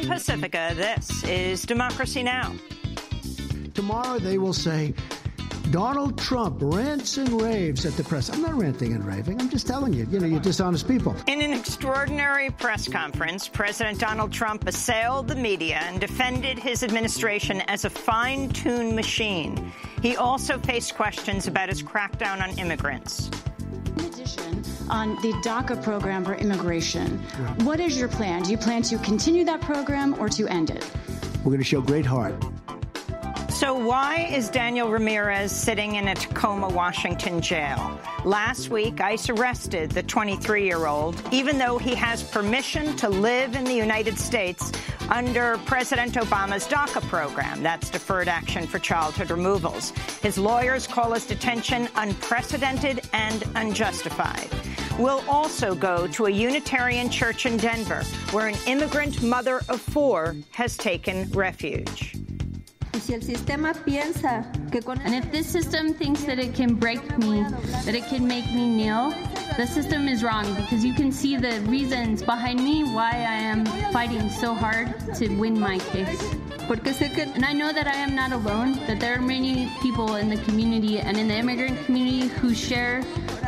Pacifica, this is Democracy Now! Tomorrow they will say, Donald Trump rants and raves at the press. I'm not ranting and raving. I'm just telling you, you're dishonest people. In an extraordinary press conference, President Donald Trump assailed the media and defended his administration as a fine-tuned machine. He also faced questions about his crackdown on immigrants. In addition, on the DACA program for immigration, what is your plan? Do you plan to continue that program or to end it? We're going to show great heart. So why is Daniel Ramirez sitting in a Tacoma, Washington jail? Last week, ICE arrested the 23-year-old, even though he has permission to live in the United States under President Obama's DACA program. That's Deferred Action for Childhood Removals. His lawyers call his detention unprecedented and unjustified. We'll also go to a Unitarian church in Denver, where an immigrant mother of 4 has taken refuge. And if this system thinks that it can break me, that it can make me kneel, the system is wrong, because you can see the reasons behind me why I am fighting so hard to win my case. And I know that I am not alone, that there are many people in the community and in the immigrant community who share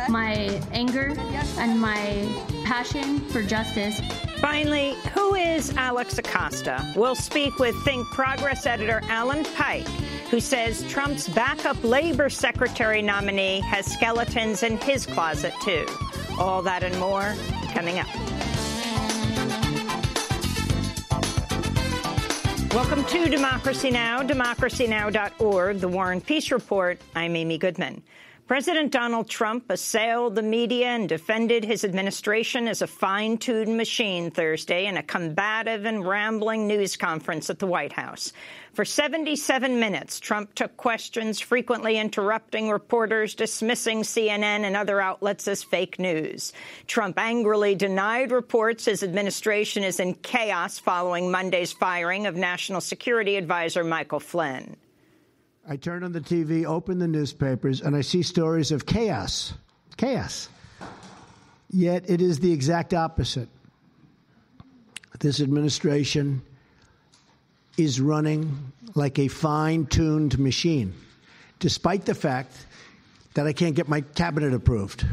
my anger and my passion for justice. Finally, who is Alex Acosta? We'll speak with Think Progress editor Alan Pike, who says Trump's backup Labor Secretary nominee has skeletons in his closet, too. All that and more coming up. Welcome to Democracy Now!, democracynow.org, The War and Peace Report. I'm Amy Goodman. President Donald Trump assailed the media and defended his administration as a fine-tuned machine Thursday in a combative and rambling news conference at the White House. For 77 minutes, Trump took questions, frequently interrupting reporters, dismissing CNN and other outlets as fake news. Trump angrily denied reports his administration is in chaos following Monday's firing of National Security Advisor Michael Flynn. I turn on the TV, open the newspapers, and I see stories of chaos. Chaos. Yet it is the exact opposite. This administration is running like a fine-tuned machine, despite the fact that I can't get my cabinet approved.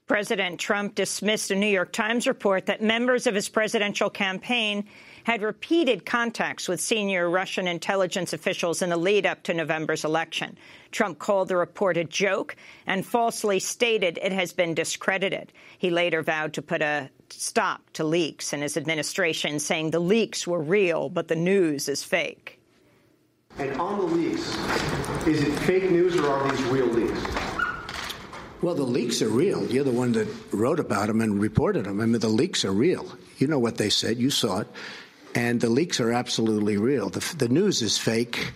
President Trump dismissed a New York Times report that members of his presidential campaign had repeated contacts with senior Russian intelligence officials in the lead-up to November's election. Trump called the report a joke and falsely stated it has been discredited. He later vowed to put a stop to leaks in his administration, saying the leaks were real, but the news is fake. And on the leaks, is it fake news or are these real leaks? Well, the leaks are real. You're the one that wrote about them and reported them. I mean, the leaks are real. You know what they said. You saw it. And the leaks are absolutely real. The news is fake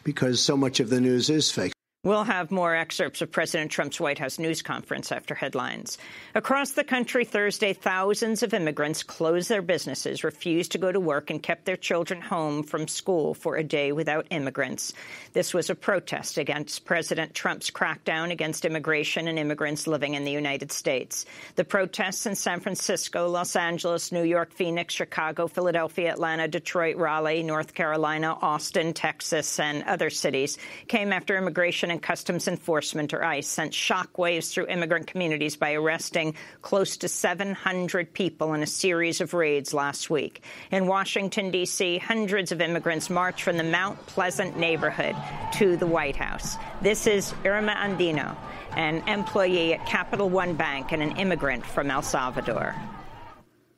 because so much of the news is fake. We'll have more excerpts of President Trump's White House news conference after headlines. Across the country Thursday, thousands of immigrants closed their businesses, refused to go to work, and kept their children home from school for a day without immigrants. This was a protest against President Trump's crackdown against immigration and immigrants living in the United States. The protests in San Francisco, Los Angeles, New York, Phoenix, Chicago, Philadelphia, Atlanta, Detroit, Raleigh, North Carolina, Austin, Texas, and other cities came after Immigration and Customs Enforcement, or ICE, sent shockwaves through immigrant communities by arresting close to 700 people in a series of raids last week. In Washington, D.C., hundreds of immigrants marched from the Mount Pleasant neighborhood to the White House. This is Irma Andino, an employee at Capital One Bank and an immigrant from El Salvador.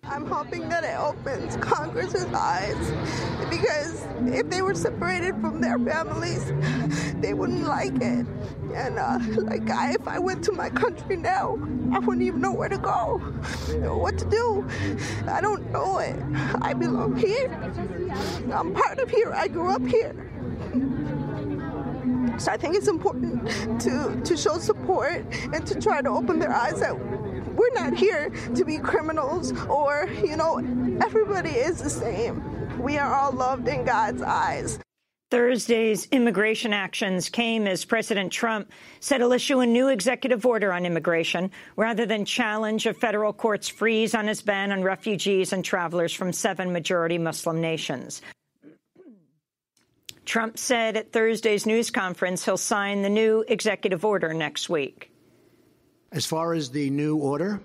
I'm hoping that it opens Congress's eyes, because if they were separated from their families, they wouldn't like it. And if I went to my country now, I wouldn't even know where to go, what to do. I don't know it. I belong here. I'm part of here. I grew up here. So I think it's important to show support and to try to open their eyes that we're not here to be criminals or, everybody is the same. We are all loved in God's eyes. Thursday's immigration actions came as President Trump said he'll issue a new executive order on immigration rather than challenge a federal court's freeze on his ban on refugees and travelers from 7 majority Muslim nations. Trump said at Thursday's news conference he'll sign the new executive order next week. As far as the new order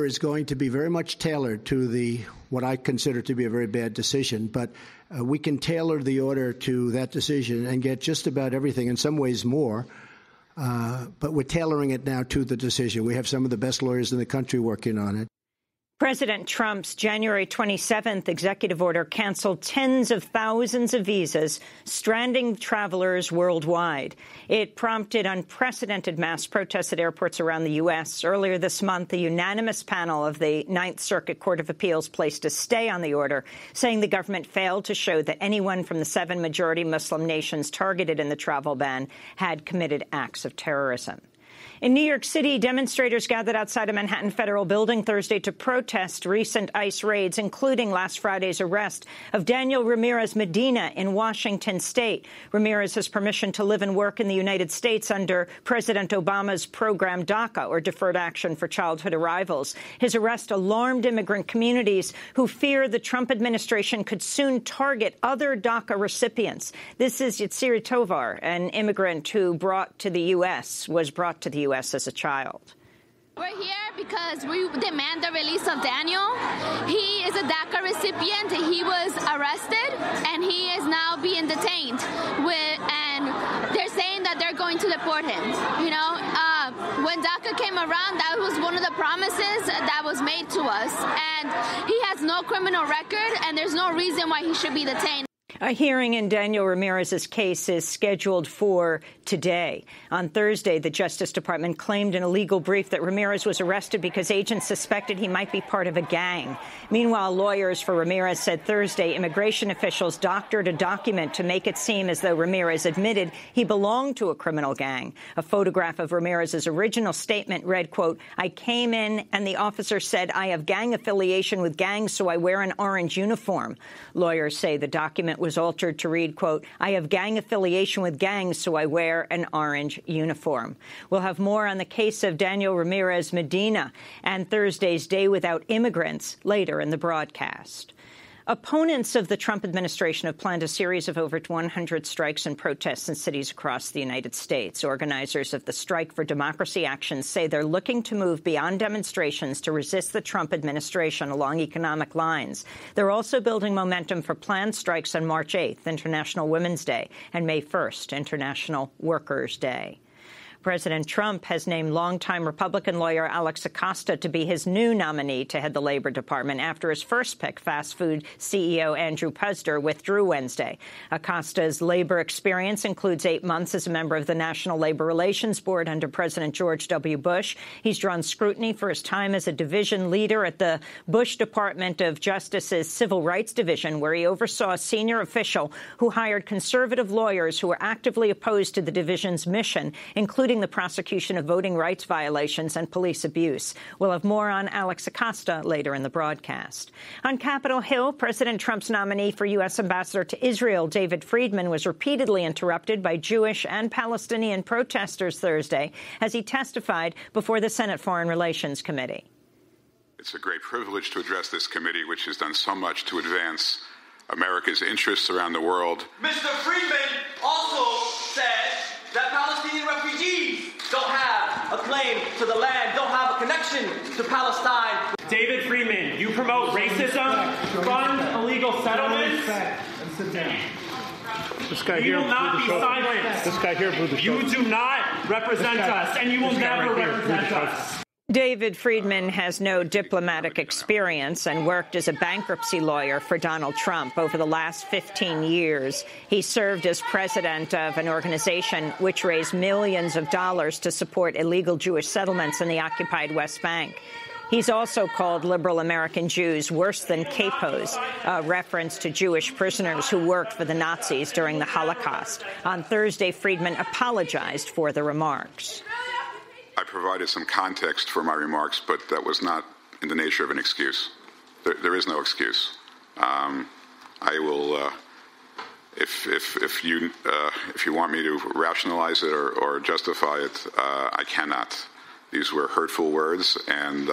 is going to be very much tailored to what I consider to be a very bad decision. But we can tailor the order to that decision and get just about everything, in some ways more. But we're tailoring it now to the decision. We have some of the best lawyers in the country working on it. President Trump's January 27th executive order canceled tens of thousands of visas, stranding travelers worldwide. It prompted unprecedented mass protests at airports around the U.S. Earlier this month, a unanimous panel of the Ninth Circuit Court of Appeals placed a stay on the order, saying the government failed to show that anyone from the 7 majority Muslim nations targeted in the travel ban had committed acts of terrorism. In New York City, demonstrators gathered outside a Manhattan Federal Building Thursday to protest recent ICE raids, including last Friday's arrest of Daniel Ramirez Medina in Washington state. Ramirez has permission to live and work in the United States under President Obama's program DACA, or Deferred Action for Childhood Arrivals. His arrest alarmed immigrant communities who fear the Trump administration could soon target other DACA recipients. This is Yitzhak Tovar, an immigrant who was brought to the U.S. as a child. We're here because we demand the release of Daniel. He is a DACA recipient. He was arrested, and he is now being detained. And they're saying that they're going to deport him. When DACA came around, that was one of the promises that was made to us. And he has no criminal record, and there's no reason why he should be detained. A hearing in Daniel Ramirez's case is scheduled for today. On Thursday, the Justice Department claimed in a legal brief that Ramirez was arrested because agents suspected he might be part of a gang. Meanwhile, lawyers for Ramirez said Thursday immigration officials doctored a document to make it seem as though Ramirez admitted he belonged to a criminal gang. A photograph of Ramirez's original statement read, quote, "I came in and the officer said I have gang affiliation with gangs, so I wear an orange uniform." Lawyers say the document was altered to read, quote, "I have gang affiliation with gangs, so I wear an orange uniform." We'll have more on the case of Daniel Ramirez Medina and Thursday's Day Without Immigrants later in the broadcast. Opponents of the Trump administration have planned a series of over 100 strikes and protests in cities across the United States. Organizers of the Strike for Democracy Action say they're looking to move beyond demonstrations to resist the Trump administration along economic lines. They're also building momentum for planned strikes on March 8th, International Women's Day, and May 1st, International Workers' Day. President Trump has named longtime Republican lawyer Alex Acosta to be his new nominee to head the Labor Department after his first pick, fast food CEO Andrew Puzder, withdrew Wednesday. Acosta's labor experience includes 8 months as a member of the National Labor Relations Board under President George W. Bush. He's drawn scrutiny for his time as a division leader at the Bush Department of Justice's Civil Rights Division, where he oversaw a senior official who hired conservative lawyers who were actively opposed to the division's mission, including the prosecution of voting rights violations and police abuse. We'll have more on Alex Acosta later in the broadcast. On Capitol Hill, President Trump's nominee for U.S. Ambassador to Israel, David Friedman, was repeatedly interrupted by Jewish and Palestinian protesters Thursday as he testified before the Senate Foreign Relations Committee. It's a great privilege to address this committee, which has done so much to advance America's interests around the world. Mr. Friedman also said that Palestinian refugees don't have a claim to the land, don't have a connection to Palestine. David Friedman, you promote racism, fund illegal settlements. Sit down. This guy here will not be silenced. This guy here blew the show. You do not represent us, and you will never represent us. David Friedman has no diplomatic experience and worked as a bankruptcy lawyer for Donald Trump over the last 15 years. He served as president of an organization which raised millions of dollars to support illegal Jewish settlements in the occupied West Bank. He's also called liberal American Jews worse than capos, a reference to Jewish prisoners who worked for the Nazis during the Holocaust. On Thursday, Friedman apologized for the remarks. I provided some context for my remarks, but that was not in the nature of an excuse. There is no excuse. I will, if you want me to rationalize it or justify it, I cannot. These were hurtful words, and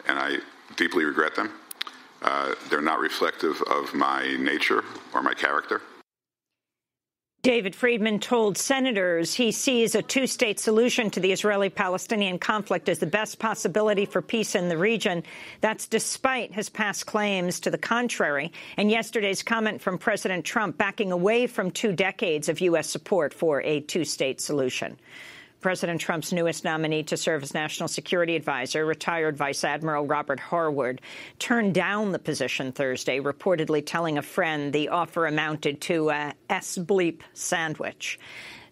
I deeply regret them. They're not reflective of my nature or my character. David Friedman told senators he sees a two-state solution to the Israeli-Palestinian conflict as the best possibility for peace in the region. That's despite his past claims to the contrary and yesterday's comment from President Trump backing away from 2 decades of U.S. support for a two-state solution. President Trump's newest nominee to serve as National Security Advisor, retired Vice Admiral Robert Harward, turned down the position Thursday, reportedly telling a friend the offer amounted to a S-bleep sandwich.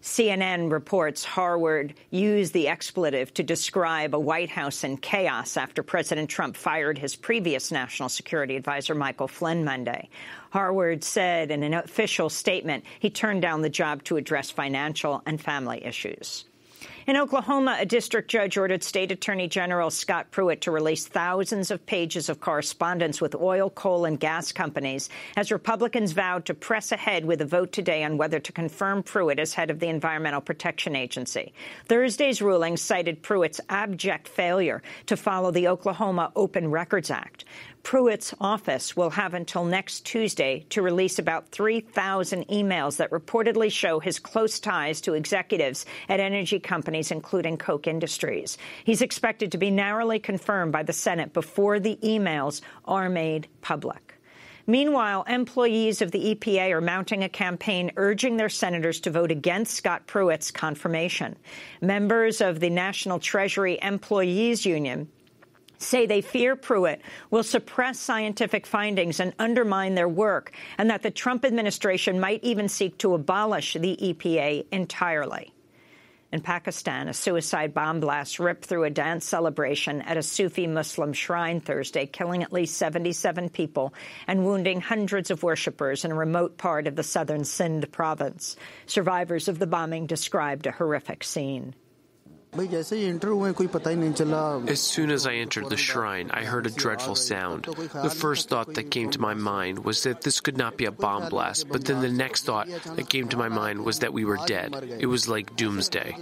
CNN reports Harward used the expletive to describe a White House in chaos after President Trump fired his previous National Security Advisor, Michael Flynn, Monday. Harward said in an official statement he turned down the job to address financial and family issues. In Oklahoma, a district judge ordered State Attorney General Scott Pruitt to release thousands of pages of correspondence with oil, coal and gas companies as Republicans vowed to press ahead with a vote today on whether to confirm Pruitt as head of the Environmental Protection Agency. Thursday's ruling cited Pruitt's abject failure to follow the Oklahoma Open Records Act. Pruitt's office will have until next Tuesday to release about 3,000 emails that reportedly show his close ties to executives at energy companies, including Koch Industries. He's expected to be narrowly confirmed by the Senate before the emails are made public. Meanwhile, employees of the EPA are mounting a campaign urging their senators to vote against Scott Pruitt's confirmation. Members of the National Treasury Employees Union say they fear Pruitt will suppress scientific findings and undermine their work, and that the Trump administration might even seek to abolish the EPA entirely. In Pakistan, a suicide bomb blast ripped through a dance celebration at a Sufi Muslim shrine Thursday, killing at least 77 people and wounding hundreds of worshippers in a remote part of the southern Sindh province. Survivors of the bombing described a horrific scene. As soon as I entered the shrine, I heard a dreadful sound. The first thought that came to my mind was that this could not be a bomb blast, but then the next thought that came to my mind was that we were dead. It was like doomsday.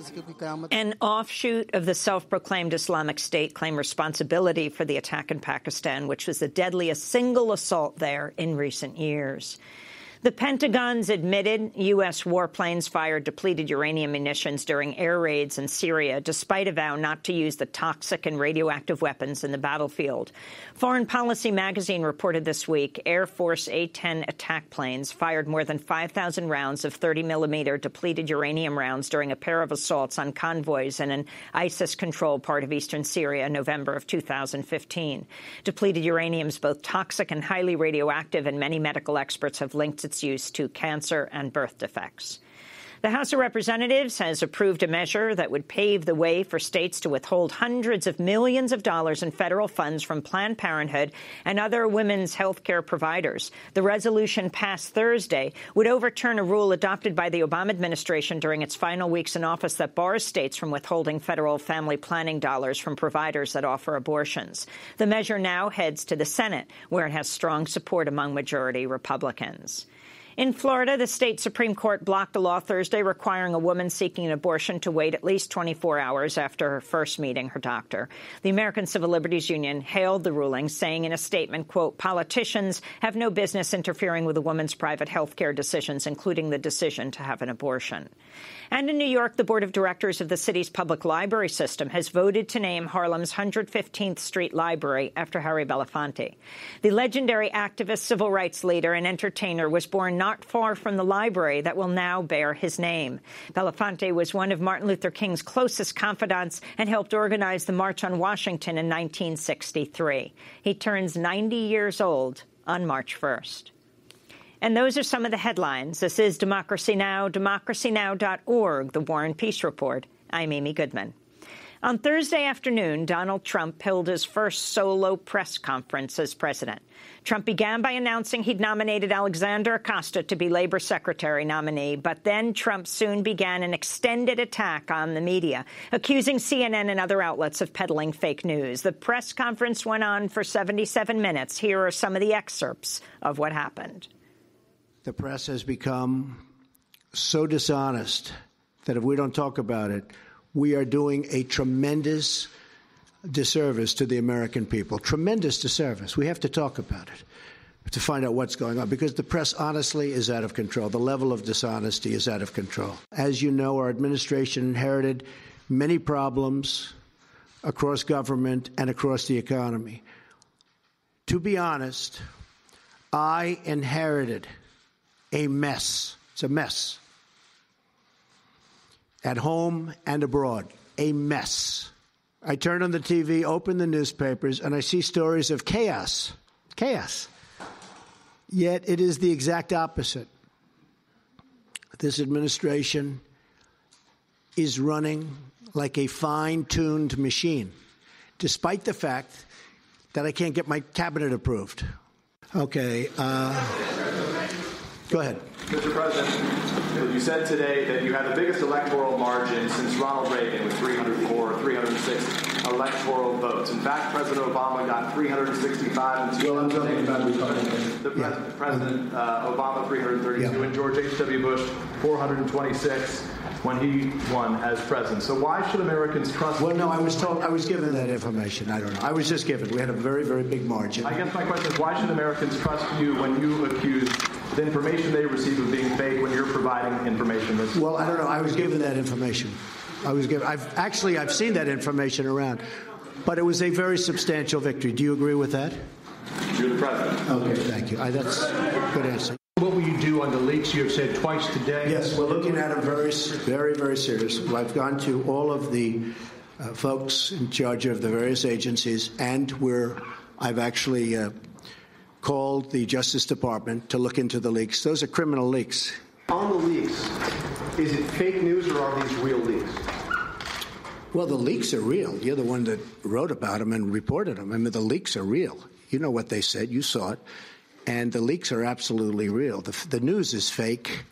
An offshoot of the self-proclaimed Islamic State claimed responsibility for the attack in Pakistan, which was the deadliest single assault there in recent years. The Pentagon's admitted U.S. warplanes fired depleted uranium munitions during air raids in Syria, despite a vow not to use the toxic and radioactive weapons in the battlefield. Foreign Policy magazine reported this week Air Force A-10 attack planes fired more than 5,000 rounds of 30-millimeter depleted uranium rounds during a pair of assaults on convoys in an ISIS-controlled part of eastern Syria in November of 2015. Depleted uranium is both toxic and highly radioactive, and many medical experts have linked its use to cancer and birth defects. The House of Representatives has approved a measure that would pave the way for states to withhold hundreds of millions of dollars in federal funds from Planned Parenthood and other women's health care providers. The resolution passed Thursday would overturn a rule adopted by the Obama administration during its final weeks in office that bars states from withholding federal family planning dollars from providers that offer abortions. The measure now heads to the Senate, where it has strong support among majority Republicans. In Florida, the state Supreme Court blocked a law Thursday requiring a woman seeking an abortion to wait at least 24 hours after her first meeting her doctor. The American Civil Liberties Union hailed the ruling, saying in a statement, quote, "Politicians have no business interfering with a woman's private health care decisions, including the decision to have an abortion." And in New York, the board of directors of the city's public library system has voted to name Harlem's 115th Street Library after Harry Belafonte. The legendary activist, civil rights leader, and entertainer was born not far from the library that will now bear his name. Belafonte was one of Martin Luther King's closest confidants and helped organize the March on Washington in 1963. He turns 90 years old on March 1st. And those are some of the headlines. This is Democracy Now!, democracynow.org, The War and Peace Report. I'm Amy Goodman. On Thursday afternoon, Donald Trump held his first solo press conference as president. Trump began by announcing he'd nominated Alexander Acosta to be Labor Secretary nominee, but then Trump soon began an extended attack on the media, accusing CNN and other outlets of peddling fake news. The press conference went on for 77 minutes. Here are some of the excerpts of what happened. The press has become so dishonest that if we don't talk about it, we are doing a tremendous disservice to the American people. Tremendous disservice. We have to talk about it to find out what's going on, because the press honestly is out of control. The level of dishonesty is out of control. As you know, our administration inherited many problems across government and across the economy. To be honest, I inherited a mess. It's a mess. At home and abroad, a mess. I turn on the TV, open the newspapers, and I see stories of chaos. Chaos. Yet it is the exact opposite. This administration is running like a fine-tuned machine, despite the fact that I can't get my cabinet approved. Okay, go ahead. Mr. President, you said today that you had the biggest electoral margin since Ronald Reagan with 304, 306 electoral votes. In fact, President Obama got 365 and 2006. President Obama 332 and George H.W. Bush 426 when he won as president. So why should Americans trust? Well, no, I was given that information. I don't know. I was just given. We had a very, very big margin. I guess my question is, why should Americans trust you when you accuse the information they receive of being fake when you're providing information that's... Well, I don't know. I was given that information. I've seen that information around. But it was a very substantial victory. Do you agree with that? You're the president. Okay, thank you. That's a good answer. What will you do on the leaks you have said twice today? Yes, we're looking at them very, very, very serious. I've gone to all of the folks in charge of the various agencies, and I've actually called the Justice Department to look into the leaks. Those are criminal leaks. On the leaks, is it fake news or are these real leaks? Well, the leaks are real. You're the one that wrote about them and reported them. I mean, the leaks are real. You know what they said. You saw it. And the leaks are absolutely real. The news is fake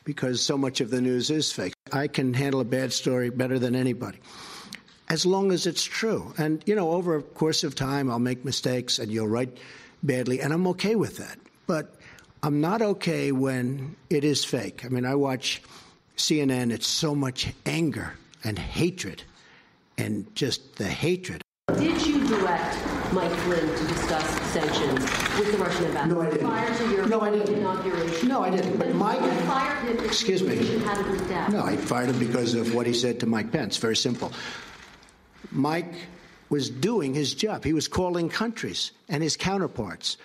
because so much of the news is fake. I can handle a bad story better than anybody, as long as it's true. And, you know, over a course of time, I'll make mistakes and you'll write badly, and I'm okay with that. But I'm not okay when it is fake. I mean, I watch CNN. It's so much anger and hatred and just the hatred. Did you direct Mike Flynn to discuss sanctions with the Russian ambassador? No, I didn't. Prior to your inauguration? No, I didn't. But Mike... You fired him. Excuse me. Had it leaked out. No, I fired him because of what he said to Mike Pence. Very simple. Mike was doing his job. He was calling countries and his counterparts.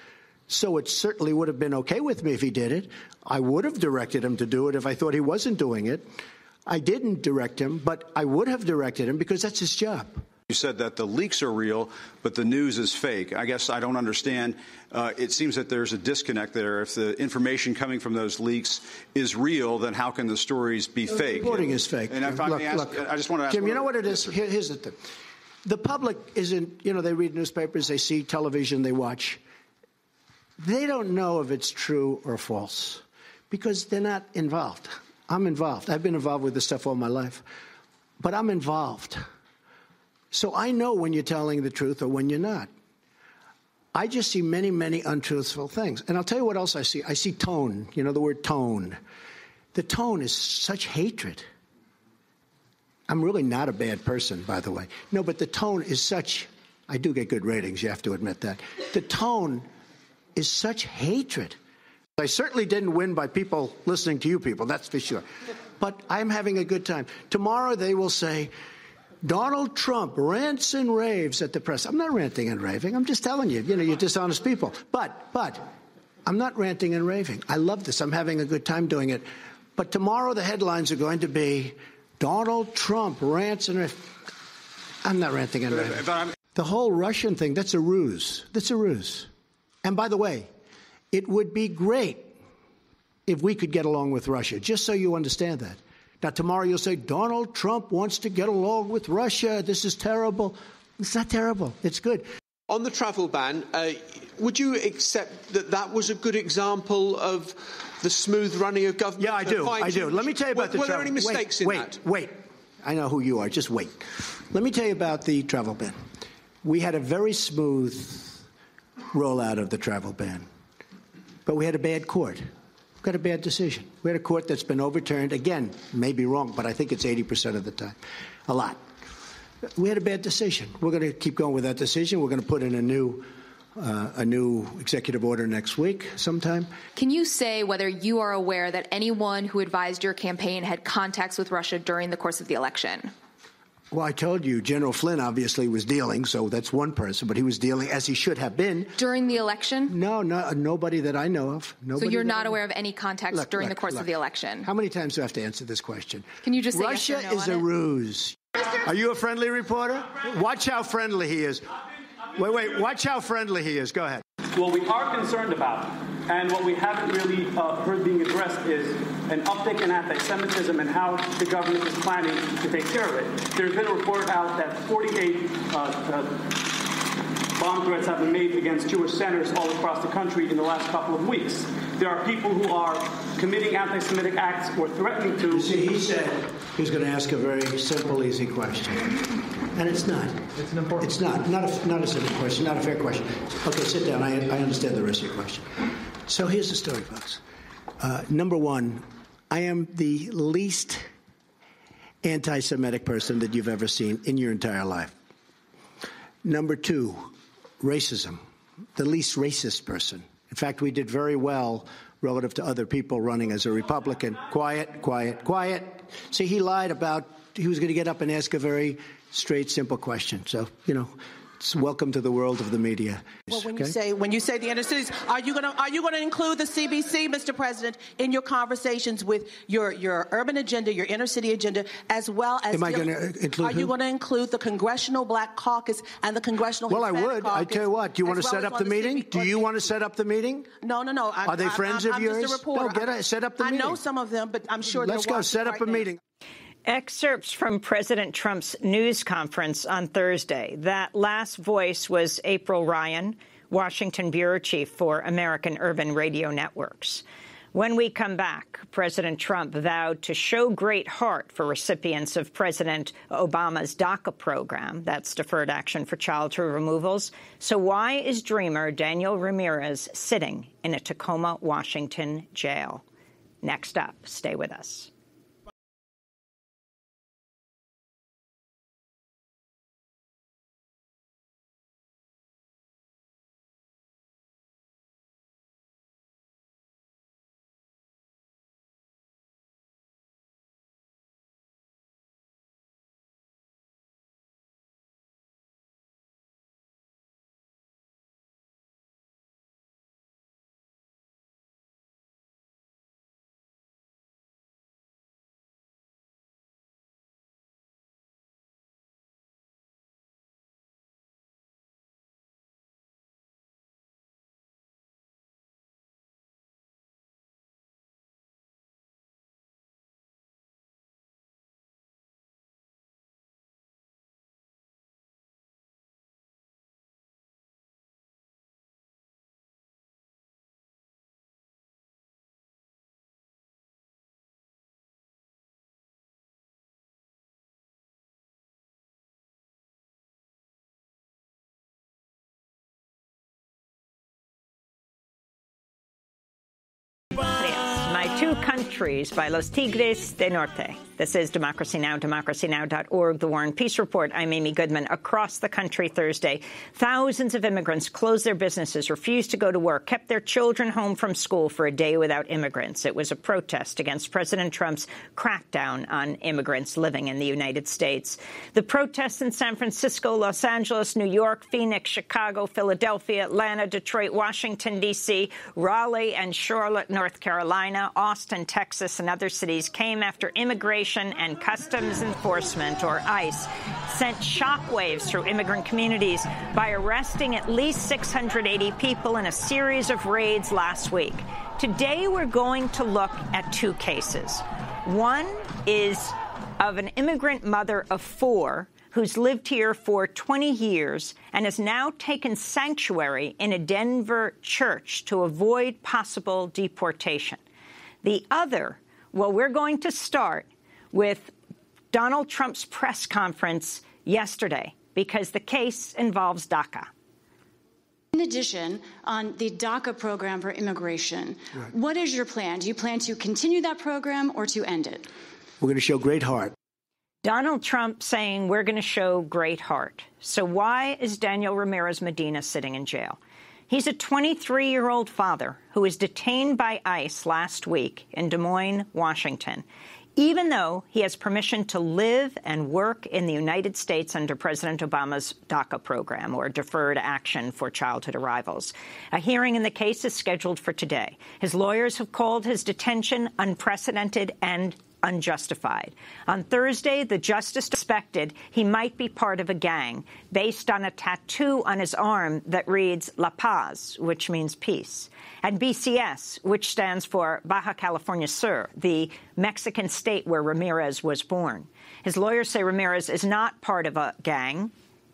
So it certainly would have been okay with me if he did it. I would have directed him to do it if I thought he wasn't doing it. I didn't direct him, but I would have directed him because that's his job. You said that the leaks are real, but the news is fake. I guess I don't understand. It seems that there's a disconnect there. If the information coming from those leaks is real, then how can the stories be fake? The reporting is fake. And if I may ask, I just want to ask... Jim, you know what it is? Here's the thing. The public isn't, you know, they read newspapers, they see television, they watch. They don't know if it's true or false because they're not involved. I'm involved. I've been involved with this stuff all my life. But I'm involved. So I know when you're telling the truth or when you're not. I just see many, many untruthful things. And I'll tell you what else I see. I see tone. You know the word tone. The tone is such hatred. I'm really not a bad person, by the way. No, but the tone is such... I do get good ratings, you have to admit that. The tone is such hatred. I certainly didn't win by people listening to you people, that's for sure. But I'm having a good time. Tomorrow they will say... Donald Trump rants and raves at the press. I'm not ranting and raving. I'm just telling you, you're dishonest people. But I'm not ranting and raving. I love this. I'm having a good time doing it. But tomorrow the headlines are going to be Donald Trump rants and raves. I'm not ranting and raving. The whole Russian thing, that's a ruse. That's a ruse. And by the way, it would be great if we could get along with Russia, just so you understand that. Now, tomorrow you'll say, Donald Trump wants to get along with Russia. This is terrible. It's not terrible. It's good. On the travel ban, would you accept that that was a good example of the smooth running of government? Yeah, I do. Let me tell you about the travel ban. Were there any mistakes in that? Wait. I know who you are. Just wait. Let me tell you about the travel ban. We had a very smooth rollout of the travel ban, but we had a bad court. got a bad decision. We had a court that's been overturned. Again, may be wrong, but I think it's 80% of the time. A lot. We had a bad decision. We're going to keep going with that decision. We're going to put in a new executive order next week sometime. Can you say whether you are aware that anyone who advised your campaign had contacts with Russia during the course of the election? Well, I told you, General Flynn obviously was dealing, so that's one person, but he was dealing as he should have been. During the election? No, nobody that I know of. So you're not aware of any contacts during the course of the election? How many times do I have to answer this question? Can you just say Russia yes or no is a ruse. Are you a friendly reporter? Watch how friendly he is. Wait, watch how friendly he is. Go ahead. What we are concerned about, and what we haven't really heard being addressed, is an uptick in anti-Semitism and how the government is planning to take care of it. There's been a report out that 48 bomb threats have been made against Jewish centers all across the country in the last couple of weeks. There are people who are committing anti-Semitic acts or threatening to. You see, he said he was going to ask a very simple, easy question. And it's not. It's an important. It's not a simple question, not a fair question. Okay, sit down. I understand the rest of your question. So here's the story, folks. Number one, I am the least anti-Semitic person that you've ever seen in your entire life. Number two, racism, the least racist person. In fact, we did very well relative to other people running as a Republican. Quiet, quiet, quiet. See, he lied about he was going to get up and ask a very straight, simple question. So, it's welcome to the world of the media. Well, when you say the inner cities, are you going to include the CBC, Mr. President, in your conversations with your urban agenda, your inner city agenda, as well as? Am I going to include? Are you going to include the Congressional Black Caucus and the Congressional? Well, Hispanic I would. Caucus, I tell you what. Do you want to set up the meeting? Do you want to set up the meeting? No. Are they friends of yours? I'm just a reporter. No, set up the meeting. I know some of them, but I'm sure. Let's go set up a meeting. Excerpts from President Trump's news conference on Thursday. That last voice was April Ryan, Washington bureau chief for American Urban Radio Networks. When we come back, President Trump vowed to show great heart for recipients of President Obama's DACA program. That's Deferred Action for Childhood Removals. So why is dreamer Daniel Ramirez sitting in a Tacoma, Washington jail? Next up, stay with us. My Two Countries by Los Tigres del Norte. This is Democracy Now!, democracynow.org, The War and Peace Report. I'm Amy Goodman. Across the country Thursday, thousands of immigrants closed their businesses, refused to go to work, kept their children home from school for a day without immigrants. It was a protest against President Trump's crackdown on immigrants living in the United States. The protests in San Francisco, Los Angeles, New York, Phoenix, Chicago, Philadelphia, Atlanta, Detroit, Washington, D.C., Raleigh and Charlotte, North Carolina, Austin, Texas, and other cities came after Immigration and Customs Enforcement, or ICE, sent shockwaves through immigrant communities by arresting at least 680 people in a series of raids last week. Today, we're going to look at two cases. One is of an immigrant mother of four who's lived here for 20 years and has now taken sanctuary in a Denver church to avoid possible deportation. The other, well, we're going to start with Donald Trump's press conference yesterday because the case involves DACA. In addition, on the DACA program for immigration, what is your plan? Do you plan to continue that program or to end it? We're going to show great heart. Donald Trump saying we're going to show great heart. So why is Daniel Ramirez Medina sitting in jail? He's a 23-year-old father who was detained by ICE last week in Des Moines, Washington, even though he has permission to live and work in the United States under President Obama's DACA program, or Deferred Action for Childhood Arrivals. A hearing in the case is scheduled for today. His lawyers have called his detention unprecedented and unjustified. On Thursday, the justice suspected he might be part of a gang based on a tattoo on his arm that reads La Paz, which means peace, and BCS, which stands for Baja California Sur, the Mexican state where Ramirez was born. His lawyers say Ramirez is not part of a gang.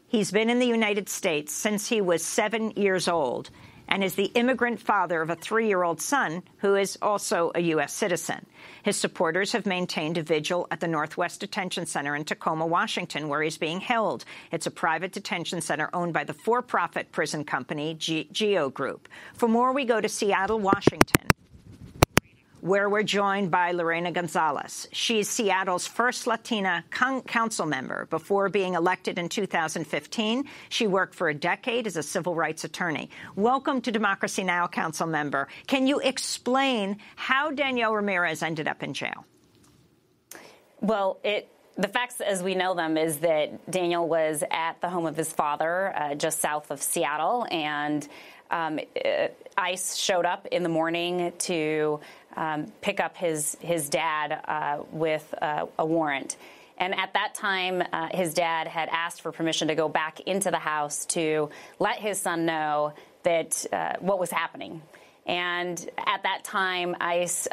He's been in the United States since he was 7 years old and is the immigrant father of a 3-year-old son who is also a U.S. citizen. His supporters have maintained a vigil at the Northwest Detention Center in Tacoma, Washington, where he's being held. It's a private detention center owned by the for-profit prison company GEO Group. For more, we go to Seattle, Washington, where we're joined by Lorena Gonzalez. She's Seattle's first Latina council member. Before being elected in 2015, she worked for a decade as a civil rights attorney. Welcome to Democracy Now!, council member. Can you explain how Daniel Ramirez ended up in jail? Well, the facts as we know them is that Daniel was at the home of his father just south of Seattle, and ICE showed up in the morning to pick up his dad with a warrant. And at that time, his dad had asked for permission to go back into the house to let his son know that what was happening. And at that time, ICE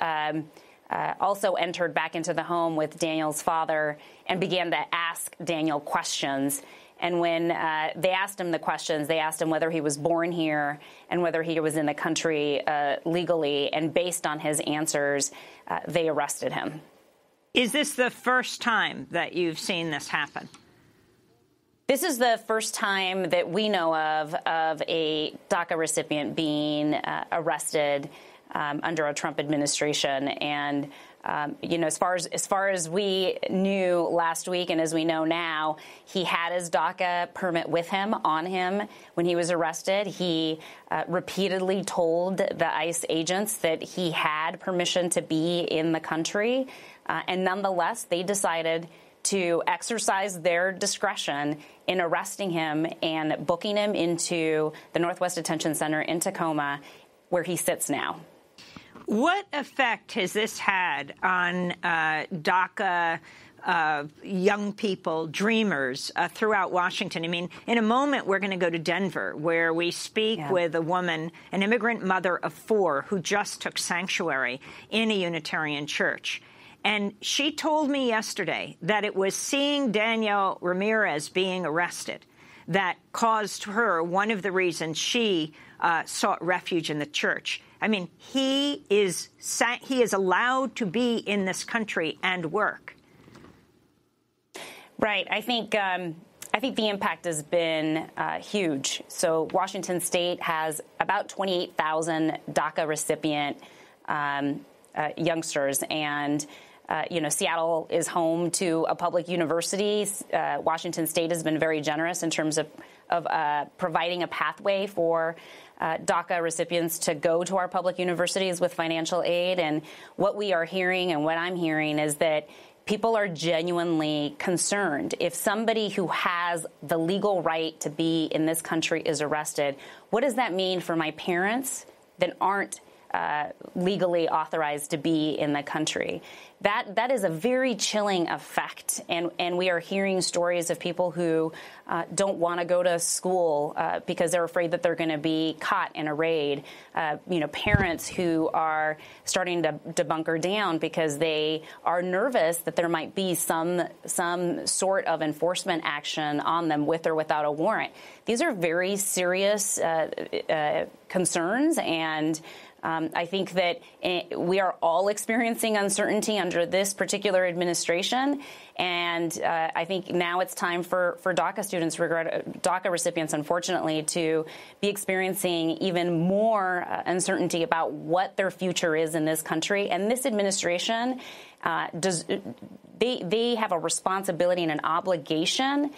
also entered back into the home with Daniel's father and began to ask Daniel questions. And when they asked him the questions, they asked him whether he was born here and whether he was in the country legally. And based on his answers, they arrested him. Is this the first time that you've seen this happen? This is the first time that we know of a DACA recipient being arrested under a Trump administration. And as far as we knew last week and as we know now, he had his DACA permit with him, on him, when he was arrested. He repeatedly told the ICE agents that he had permission to be in the country. And nonetheless, they decided to exercise their discretion in arresting him and booking him into the Northwest Detention Center in Tacoma, where he sits now. What effect has this had on DACA young people, dreamers throughout Washington? I mean, in a moment, we're going to go to Denver, where we speak with a woman, an immigrant mother of 4, who just took sanctuary in a Unitarian church. And she told me yesterday that it was seeing Daniel Ramirez being arrested that caused her, one of the reasons she sought refuge in the church. I mean, he is allowed to be in this country and work. Right. I think the impact has been huge. So Washington State has about 28,000 DACA recipient youngsters, and Seattle is home to a public university. Washington State has been very generous in terms of providing a pathway for DACA recipients to go to our public universities with financial aid. And what we are hearing and what I'm hearing is that people are genuinely concerned. If somebody who has the legal right to be in this country is arrested, what does that mean for my parents that aren't legally authorized to be in the country? That is a very chilling effect, and we are hearing stories of people who don't want to go to school because they're afraid that they're going to be caught in a raid. Parents who are starting to bunker down because they are nervous that there might be some sort of enforcement action on them with or without a warrant. These are very serious concerns, and I think that we are all experiencing uncertainty under this particular administration, and I think now it's time for DACA recipients, unfortunately, to be experiencing even more uncertainty about what their future is in this country. And this administration they have a responsibility and an obligation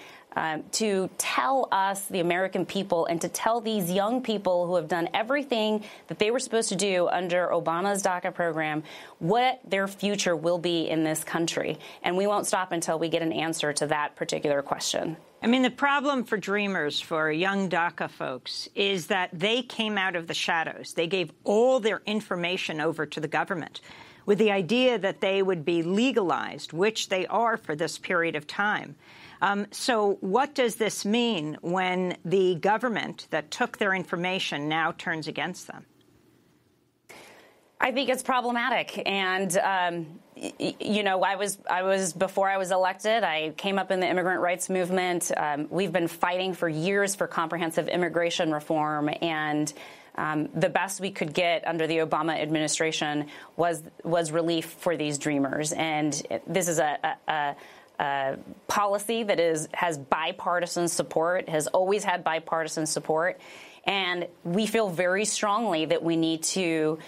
to tell us, the American people, and to tell these young people who have done everything that they were supposed to do under Obama's DACA program, what their future will be in this country. And we won't stop until we get an answer to that particular question. I mean, the problem for Dreamers, for young DACA folks, is that they came out of the shadows. They gave all their information over to the government with the idea that they would be legalized, which they are for this period of time. So what does this mean when the government that took their information now turns against them? I think it's problematic. And, you know, I was before I was elected, I came up in the immigrant rights movement. We've been fighting for years for comprehensive immigration reform. And the best we could get under the Obama administration was relief for these Dreamers. And this is a policy that has bipartisan support, has always had bipartisan support. And we feel very strongly that we need to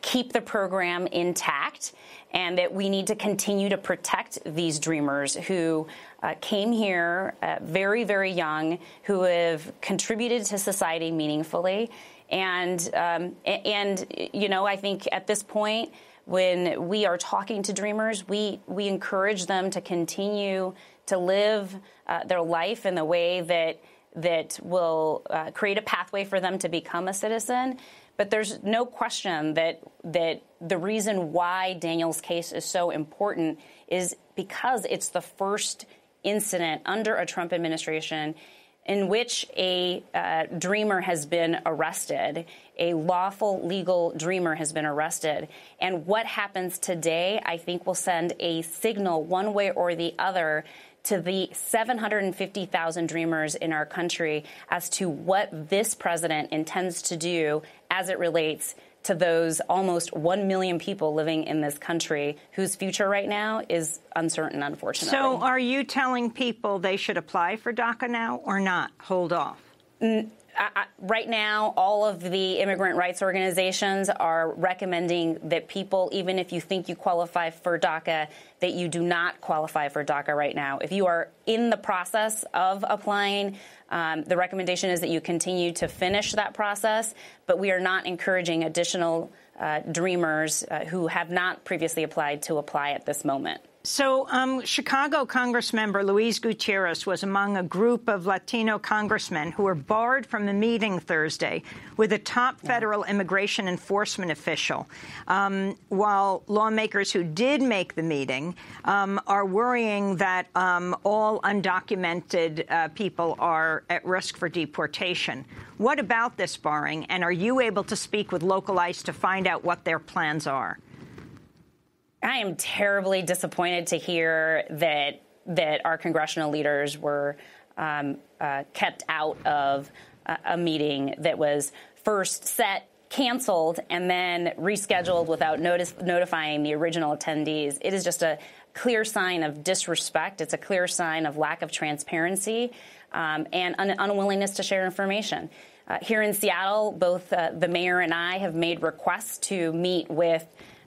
keep the program intact and that we need to continue to protect these Dreamers who came here very, very young, who have contributed to society meaningfully. And you know, I think at this point, when we are talking to Dreamers, we encourage them to continue to live their life in the way that will create a pathway for them to become a citizen. But there's no question that the reason why Daniel's case is so important is because it's the first incident under a Trump administration in which a Dreamer has been arrested, a lawful legal Dreamer has been arrested. And what happens today, I think, will send a signal one way or the other to the 750,000 Dreamers in our country as to what this president intends to do as it relates to those almost 1 million people living in this country whose future right now is uncertain, unfortunately. So are you telling people they should apply for DACA now or not? Hold off. Right now, all of the immigrant rights organizations are recommending that people, even if you think you qualify for DACA, that you do not qualify for DACA right now. If you are in the process of applying, the recommendation is that you continue to finish that process, but we are not encouraging additional Dreamers who have not previously applied to apply at this moment. So Chicago Congressmember Luis Gutierrez was among a group of Latino congressmen who were barred from the meeting Thursday with a top federal immigration enforcement official, while lawmakers who did make the meeting are worrying that all undocumented people are at risk for deportation. What about this barring, and are you able to speak with local ICE to find out what their plans are? I am terribly disappointed to hear that our congressional leaders were kept out of a meeting that was first set, canceled, and then rescheduled without notifying the original attendees. It is just a clear sign of disrespect. It's a clear sign of lack of transparency and an unwillingness to share information. Here in Seattle, both the mayor and I have made requests to meet with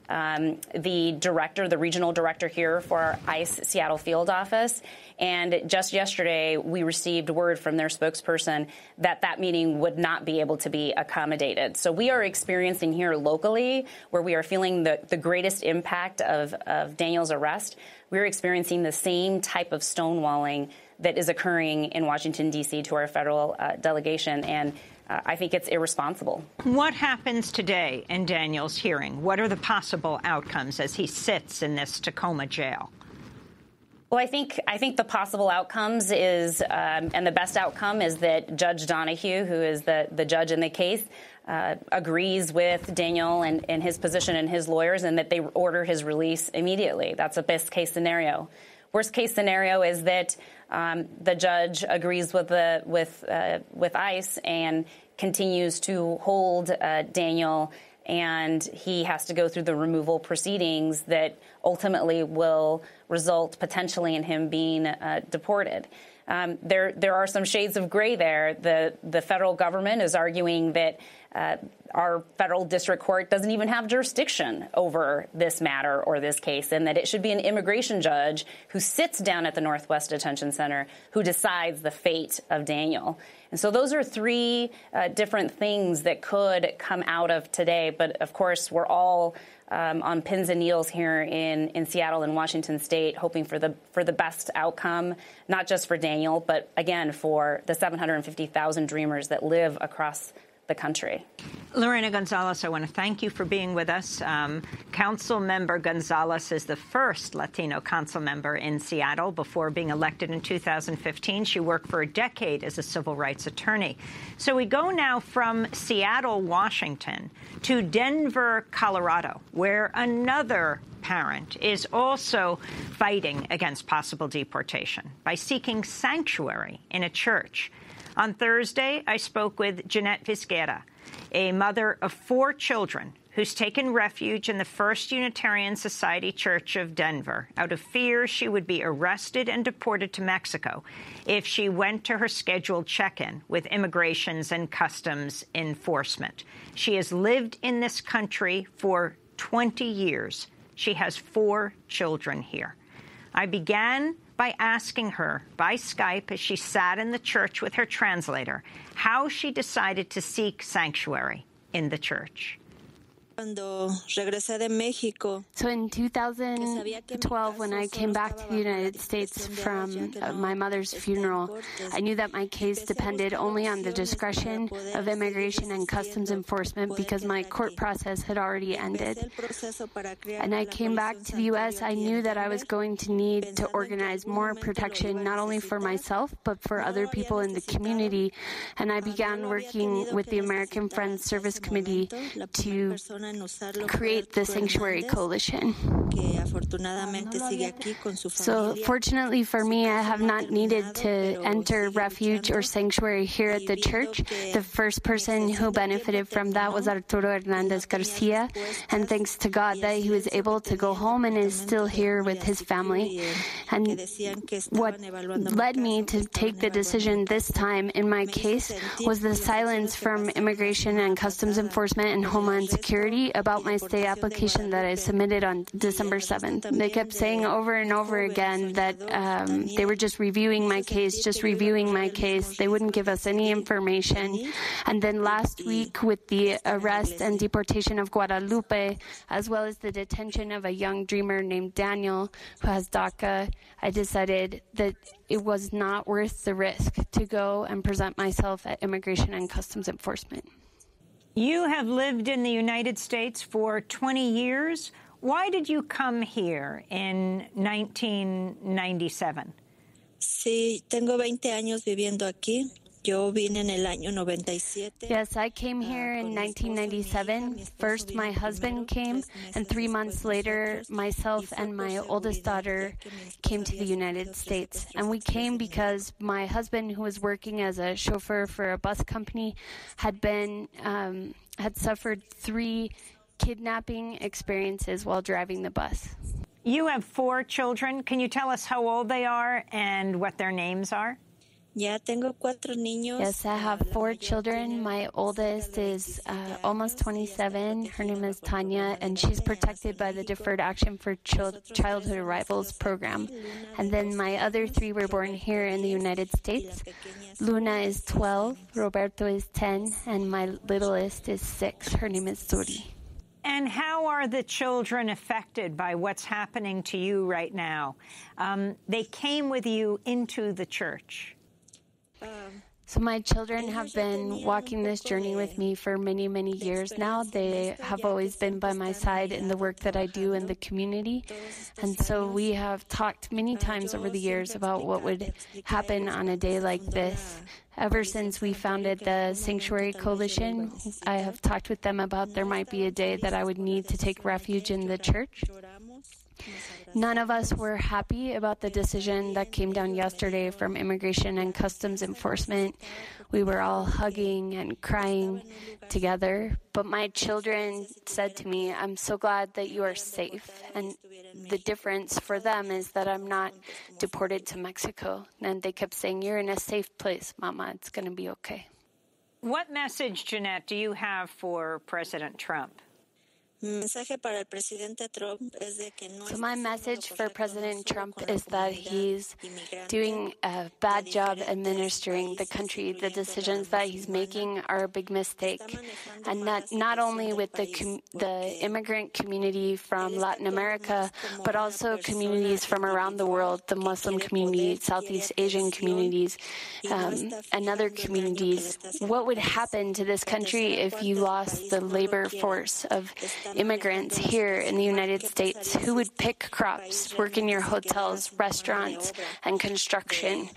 the regional director here for our ICE Seattle field office. And just yesterday, we received word from their spokesperson that meeting would not be able to be accommodated. So we are experiencing here locally, where we are feeling the greatest impact of Daniel's arrest, we're experiencing the same type of stonewalling that is occurring in Washington, D.C. to our federal delegation. And I think it's irresponsible. What happens today in Daniel's hearing? What are the possible outcomes as he sits in this Tacoma jail? Well, I think the possible outcomes is, and the best outcome is that Judge Donahue, who is the judge in the case, agrees with Daniel and his position and his lawyers, and that they order his release immediately. That's a best case scenario. Worst case scenario is that the judge agrees with ICE and continues to hold Daniel and he has to go through the removal proceedings that ultimately will result potentially in him being deported. There are some shades of gray there. The federal government is arguing that our federal district court doesn't even have jurisdiction over this matter or this case, and that it should be an immigration judge who sits down at the Northwest Detention Center who decides the fate of Daniel. And so those are three different things that could come out of today. But, of course, we're all on pins and needles here in Seattle and Washington State, hoping for the best outcome, not just for Daniel, but, again, for the 750,000 Dreamers that live across the country. Lorena Gonzalez, I want to thank you for being with us. Council Member Gonzalez is the first Latino council member in Seattle. Before being elected in 2015, she worked for a decade as a civil rights attorney. So we go now from Seattle, Washington, to Denver, Colorado, where another parent is also fighting against possible deportation by seeking sanctuary in a church. On Thursday, I spoke with Jeanette Vizquera, a mother of 4 children who's taken refuge in the First Unitarian Society Church of Denver out of fear she would be arrested and deported to Mexico if she went to her scheduled check-in with Immigrations and Customs Enforcement. She has lived in this country for 20 years. She has 4 children here. I began by asking her by Skype as she sat in the church with her translator how she decided to seek sanctuary in the church. So in 2012, when I came back to the United States from my mother's funeral, I knew that my case depended only on the discretion of Immigration and Customs Enforcement because my court process had already ended. And I came back to the U.S., I knew that I was going to need to organize more protection, not only for myself, but for other people in the community. And I began working with the American Friends Service Committee to create the Sanctuary Coalition. So fortunately for me, I have not needed to enter refuge or sanctuary here at the church. The first person who benefited from that was Arturo Hernandez Garcia, and thanks to God that he was able to go home and is still here with his family. And what led me to take the decision this time in my case was the silence from Immigration and Customs Enforcement and Homeland Security about my stay application that I submitted on December 7th. They kept saying over and over again that they were just reviewing my case. They wouldn't give us any information. And then last week, with the arrest and deportation of Guadalupe, as well as the detention of a young dreamer named Daniel, who has DACA, I decided that it was not worth the risk to go and present myself at Immigration and Customs Enforcement. You have lived in the United States for 20 years. Why did you come here in 1997? Sí, tengo 20 años viviendo aquí. Yo vine en el año 97. Yes, I came here in 1997. First, my husband came, and 3 months later, myself and my oldest daughter came to the United States. And we came because my husband, who was working as a chauffeur for a bus company, had suffered 3 kidnapping experiences while driving the bus. You have 4 children. Can you tell us how old they are and what their names are? Yes, I have 4 children. My oldest is almost 27. Her name is Tanya, and she's protected by the Deferred Action for Childhood Arrivals program. And then my other 3 were born here in the United States. Luna is 12, Roberto is 10, and my littlest is 6. Her name is Suri. And how are the children affected by what's happening to you right now? They came with you into the church. So my children have been walking this journey with me for many, many years now. They have always been by my side in the work that I do in the community. And so we have talked many times over the years about what would happen on a day like this. Ever since we founded the Sanctuary Coalition, I have talked with them about there might be a day that I would need to take refuge in the church. None of us were happy about the decision that came down yesterday from Immigration and Customs Enforcement. We were all hugging and crying together But my children said to me, I'm so glad that you are safe. And the difference for them is that I'm not deported to Mexico. And they kept saying, you're in a safe place, Mama. It's going to be okay. What message, Jeanette, do you have for President Trump? So my message for President Trump is that he's doing a bad job administering the country. The decisions that he's making are a big mistake. And not only with the immigrant community from Latin America, but also communities from around the world, the Muslim community, Southeast Asian communities, and other communities. What would happen to this country if you lost the labor force of immigrants here in the United States who would pick crops, work in your hotels, restaurants, and construction,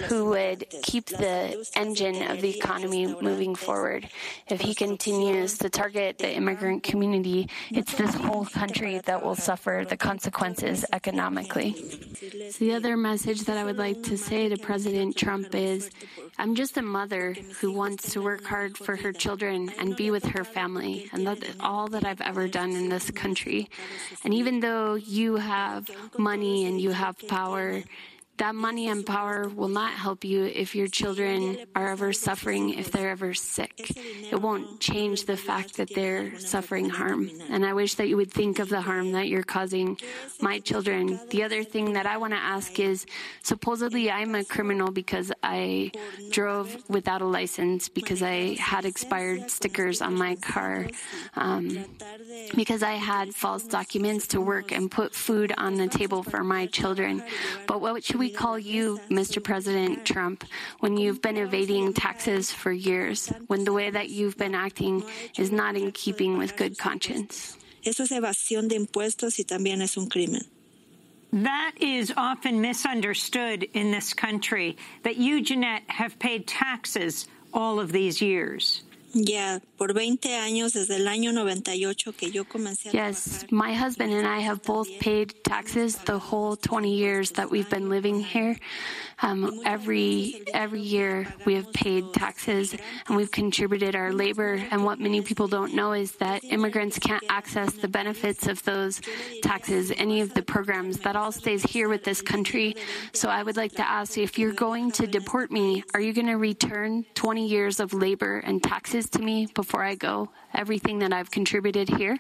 who would keep the engine of the economy moving forward? If he continues to target the immigrant community, it's this whole country that will suffer the consequences economically. So the other message that I would like to say to President Trump is, I'm just a mother who wants to work hard for her children and be with her family, and that's all that I've ever done in this country. And even though you have money and you have power, that money and power will not help you if your children are ever suffering, if they're ever sick. It won't change the fact that they're suffering harm. And I wish that you would think of the harm that you're causing my children. The other thing that I want to ask is, supposedly I'm a criminal because I drove without a license, because I had expired stickers on my car, because I had false documents to work and put food on the table for my children. But what should we call you, Mr. President Trump, when you've been evading taxes for years, when the way that you've been acting is not in keeping with good conscience? Eso es evasión de impuestos y también es un crimen. That is often misunderstood in this country, that you, Jeanette, have paid taxes all of these years. Por 20 años, desde el año 98 que yo comencé a Yes, my husband and I have both paid taxes the whole 20 years that we've been living here. Every year we have paid taxes and we've contributed our labor. And what many people don't know is that immigrants can't access the benefits of those taxes, any of the programs. That all stays here with this country. So I would like to ask you, if you're going to deport me, are you going to return 20 years of labor and taxes to me before I go, everything that I've contributed here?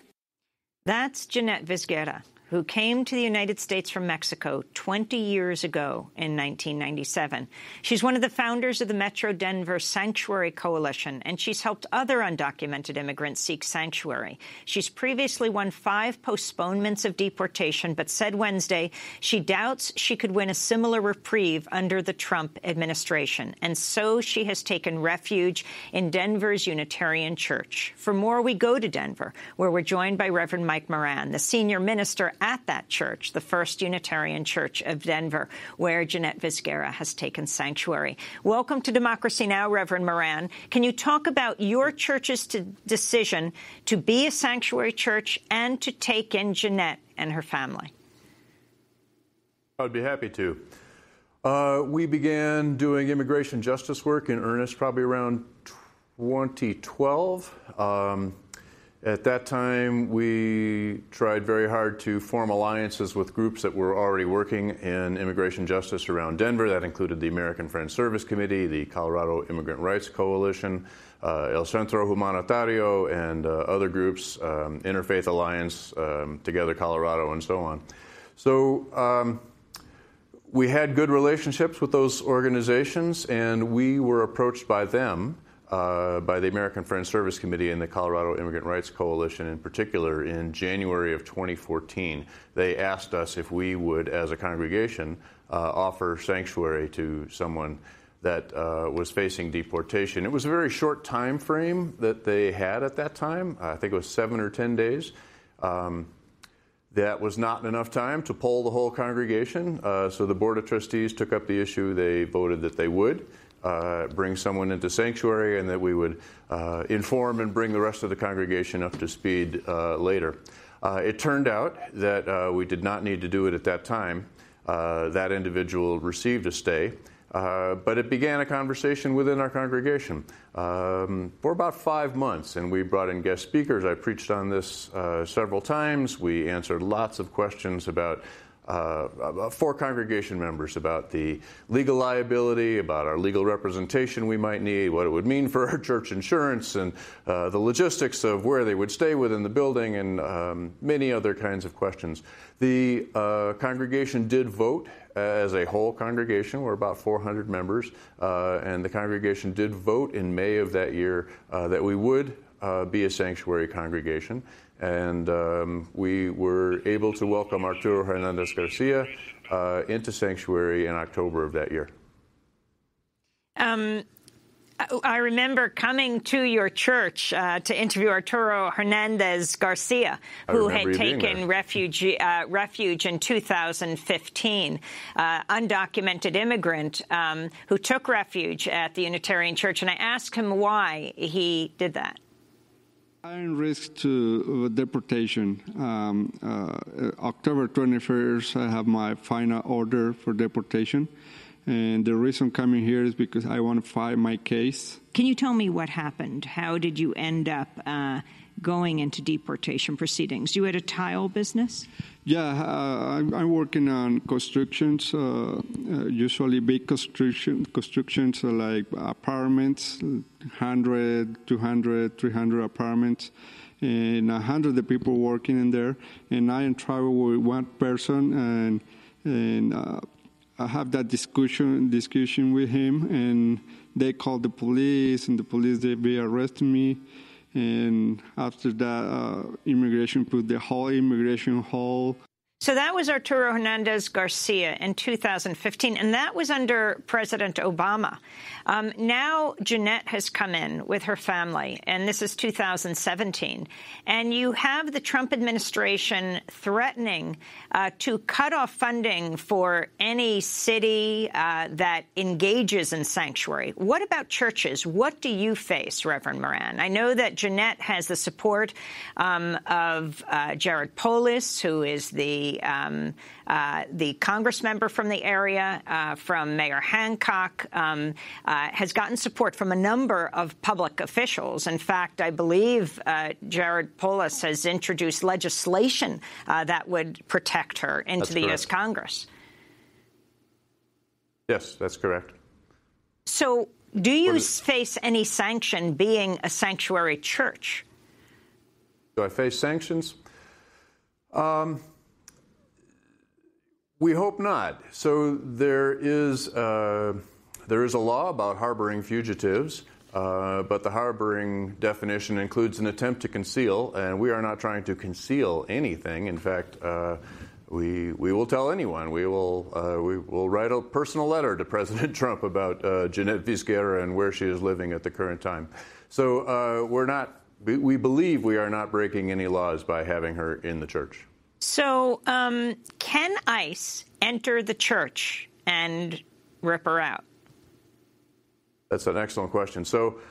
That's Jeanette Vizguera, who came to the United States from Mexico 20 years ago in 1997. She's one of the founders of the Metro Denver Sanctuary Coalition, and she's helped other undocumented immigrants seek sanctuary. She's previously won 5 postponements of deportation, but said Wednesday she doubts she could win a similar reprieve under the Trump administration. And so she has taken refuge in Denver's Unitarian Church. For more, we go to Denver, where we're joined by Reverend Mike Moran, the senior minister at that church, the First Unitarian Church of Denver, where Jeanette Vizguera has taken sanctuary. Welcome to Democracy Now!, Reverend Moran. Can you talk about your church's decision to be a sanctuary church and to take in Jeanette and her family? I'd be happy to. We began doing immigration justice work in earnest probably around 2012. At that time, we tried very hard to form alliances with groups that were already working in immigration justice around Denver. That included the American Friends Service Committee, the Colorado Immigrant Rights Coalition, El Centro Humanitario, and other groups, Interfaith Alliance, Together Colorado, and so on. So we had good relationships with those organizations, and we were approached by them, by the American Friends Service Committee and the Colorado Immigrant Rights Coalition in particular, in January of 2014. They asked us if we would, as a congregation, offer sanctuary to someone that was facing deportation. It was a very short time frame that they had at that time. I think it was 7 or 10 days. That was not enough time to poll the whole congregation, so the Board of Trustees took up the issue. They voted that they would bring someone into sanctuary and that we would inform and bring the rest of the congregation up to speed later. It turned out that we did not need to do it at that time. That individual received a stay. But it began a conversation within our congregation for about 5 months, and we brought in guest speakers. I preached on this several times. We answered lots of questions about for congregation members about the legal liability, about our legal representation we might need, what it would mean for our church insurance, and the logistics of where they would stay within the building, and many other kinds of questions. The congregation did vote as a whole congregation. We're about 400 members, and the congregation did vote in May of that year that we would be a sanctuary congregation. And we were able to welcome Arturo Hernandez Garcia into sanctuary in October of that year. I remember coming to your church to interview Arturo Hernandez Garcia, who had taken refuge in 2015, undocumented immigrant who took refuge at the Unitarian Church. And I asked him why he did that. I'm risk to deportation. October 21st, I have my final order for deportation. And the reason coming here is because I want to file my case. Can you tell me what happened? How did you end up going into deportation proceedings? You had a tile business? Yeah, I'm working on constructions, usually big constructions like apartments, 100, 200, 300 apartments, and 100 the people working in there. And I am traveling with one person, and I have that discussion with him, and they called the police, and the police, they arrested me. And after that, immigration put the whole immigration hold. So that was Arturo Hernandez Garcia in 2015, and that was under President Obama. Now Jeanette has come in with her family, and this is 2017. And you have the Trump administration threatening to cut off funding for any city that engages in sanctuary. What about churches? What do you face, Reverend Moran? I know that Jeanette has the support of Jared Polis, who is the Congress member from the area, from Mayor Hancock, has gotten support from a number of public officials. In fact, I believe Jared Polis has introduced legislation that would protect her into the U.S. Congress. Yes, that's correct. So do you face any sanction being a sanctuary church? Do I face sanctions? We hope not. So there is a law about harboring fugitives, but the harboring definition includes an attempt to conceal, and we are not trying to conceal anything. In fact, we will tell anyone. We will write a personal letter to President Trump about Jeanette Vizquera and where she is living at the current time. So we believe we are not breaking any laws by having her in the church. So can ICE enter the church and rip her out? That's an excellent question. So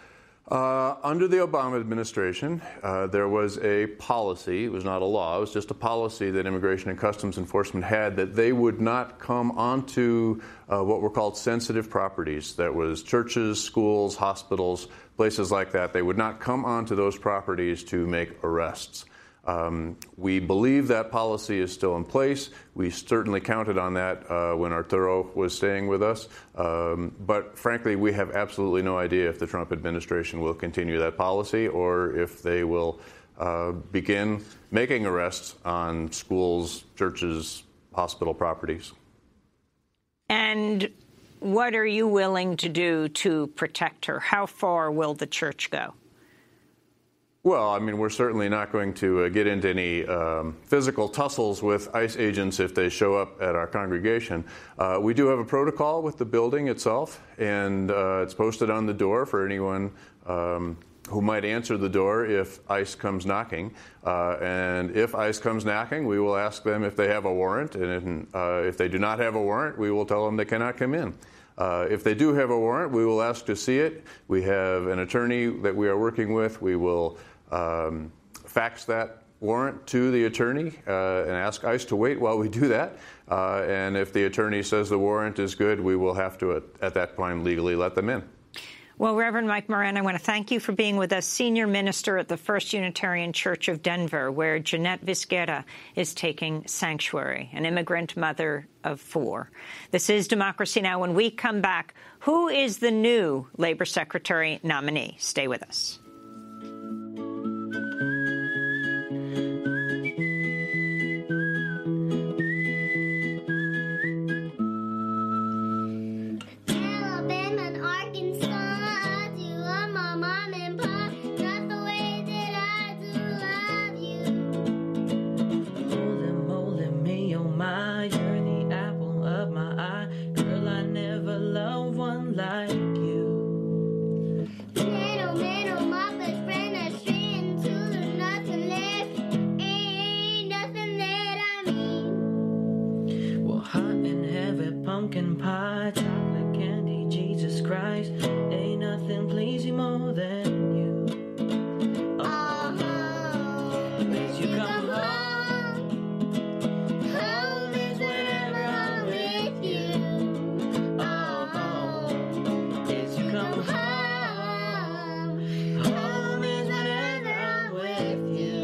under the Obama administration, there was a policy. It was not a law. It was just a policy that Immigration and Customs Enforcement had that they would not come onto what were called sensitive properties. That was churches, schools, hospitals, places like that. They would not come onto those properties to make arrests. We believe that policy is still in place. We certainly counted on that when Arturo was staying with us. But frankly, we have absolutely no idea if the Trump administration will continue that policy or if they will begin making arrests on schools, churches, hospital properties. And what are you willing to do to protect her? How far will the church go? Well, I mean, we're certainly not going to get into any physical tussles with ICE agents if they show up at our congregation. We do have a protocol with the building itself, and it's posted on the door for anyone who might answer the door if ICE comes knocking. And if ICE comes knocking, we will ask them if they have a warrant, and if they do not have a warrant, we will tell them they cannot come in. If they do have a warrant, we will ask to see it. We have an attorney that we are working with. We will fax that warrant to the attorney and ask ICE to wait while we do that. And if the attorney says the warrant is good, we will have to, at that point, legally let them in. Well, Reverend Mike Moran, I want to thank you for being with us, senior minister at the First Unitarian Church of Denver, where Jeanette Visquera is taking sanctuary, an immigrant mother of 4. This is Democracy Now! When we come back, who is the new Labor Secretary nominee? Stay with us. Pumpkin pie, chocolate candy, Jesus Christ, ain't nothing please you more than you. As you come home, home is whenever I'm with you. As you come home, home is whenever I'm with you.